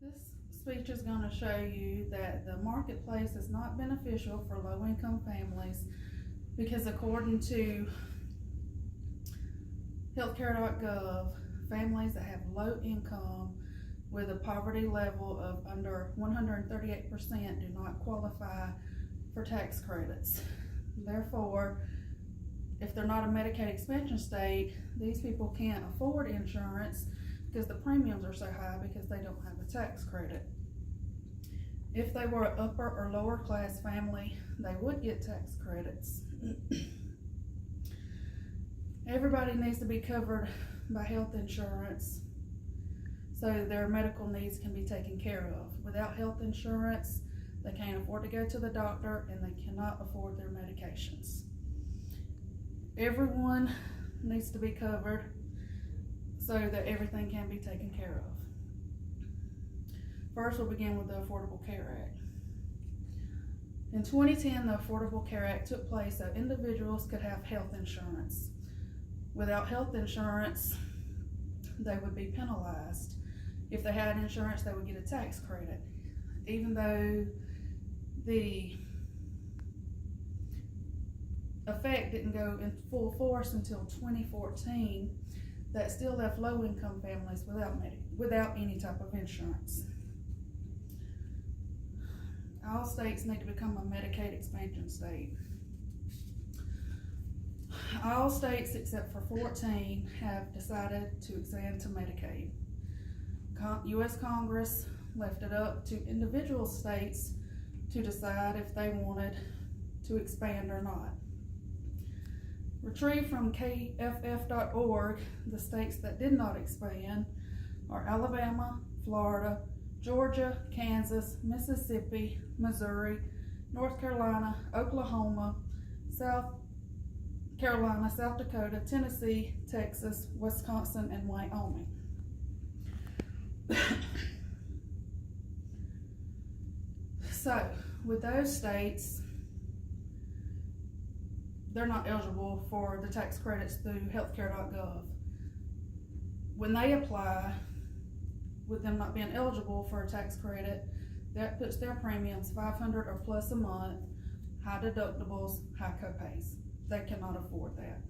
This speech is going to show you that the marketplace is not beneficial for low-income families because according to healthcare.gov, families that have low income with a poverty level of under 138% do not qualify for tax credits. Therefore, if they're not a Medicaid expansion state, these people can't afford insurance because the premiums are so high because they don't have a tax credit. If they were an upper or lower class family, they would get tax credits. Everybody needs to be covered by health insurance so their medical needs can be taken care of. Without health insurance, they can't afford to go to the doctor and they cannot afford their medications. Everyone needs to be covered so that everything can be taken care of. First, we'll begin with the Affordable Care Act. In 2010, the Affordable Care Act took place so individuals could have health insurance. Without health insurance, they would be penalized. If they had insurance, they would get a tax credit. Even though the effect didn't go in full force until 2014, that still left low-income families without any type of insurance. All states need to become a Medicaid expansion state. All states except for 14 have decided to expand to Medicaid. U.S. Congress left it up to individual states to decide if they wanted to expand or not. Retrieved from kff.org, the states that did not expand are Alabama, Florida, Georgia, Kansas, Mississippi, Missouri, North Carolina, Oklahoma, South Carolina, South Dakota, Tennessee, Texas, Wisconsin, and Wyoming. So, with those states, they're not eligible for the tax credits through healthcare.gov. When they apply, with them not being eligible for a tax credit, that puts their premiums $500 or plus a month, high deductibles, high copays. They cannot afford that.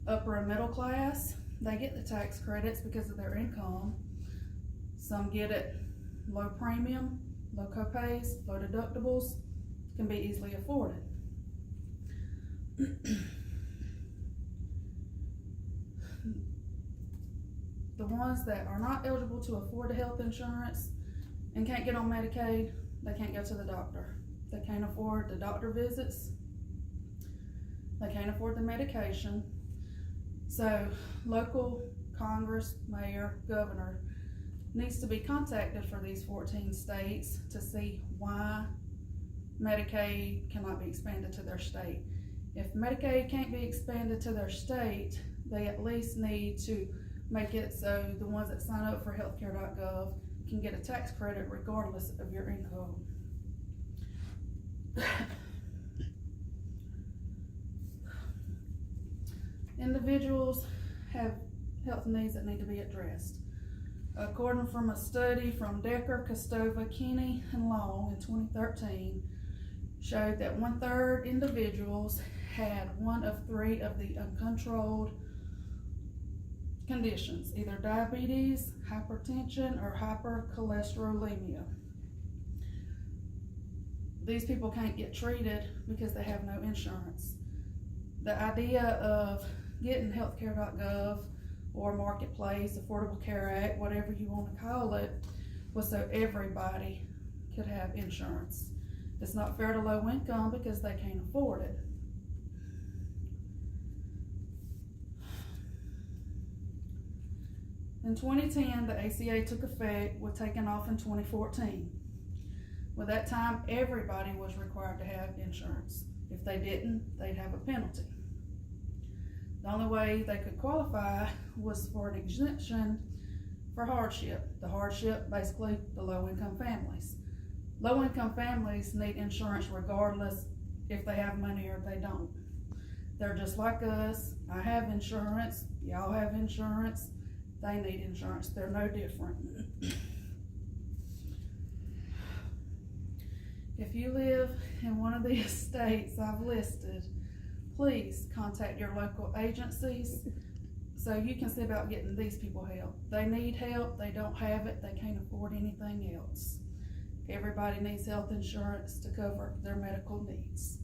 Upper and middle class, they get the tax credits because of their income. Some get it low premium, low copays, low deductibles, can be easily afforded. The ones that are not eligible to afford the health insurance and can't get on Medicaid, they can't go to the doctor. They can't afford the doctor visits. They can't afford the medication. So local Congress, mayor, governor needs to be contacted for these 14 states to see why Medicaid cannot be expanded to their state. If Medicaid can't be expanded to their state, they at least need to make it so the ones that sign up for healthcare.gov can get a tax credit regardless of your income. Individuals have health needs that need to be addressed. According from a study from Decker, Kostova, Kinney, and Long in 2013, showed that 1/3 individuals had one of 3 of the uncontrolled conditions, either diabetes, hypertension, or hypercholesterolemia. These people can't get treated because they have no insurance. The idea of getting healthcare.gov or Marketplace, Affordable Care Act, whatever you want to call it, was so everybody could have insurance. It's not fair to low income because they can't afford it. In 2010, the ACA took effect, was taken off in 2014. With that time, everybody was required to have insurance. If they didn't, they'd have a penalty. The only way they could qualify was for an exemption for hardship. The hardship, basically, the low-income families. Low-income families need insurance regardless if they have money or if they don't. They're just like us. I have insurance. Y'all have insurance. They need insurance. They're no different. If you live in one of these states I've listed, please contact your local agencies so you can see about getting these people help. They need help, they don't have it, they can't afford anything else. Everybody needs health insurance to cover their medical needs.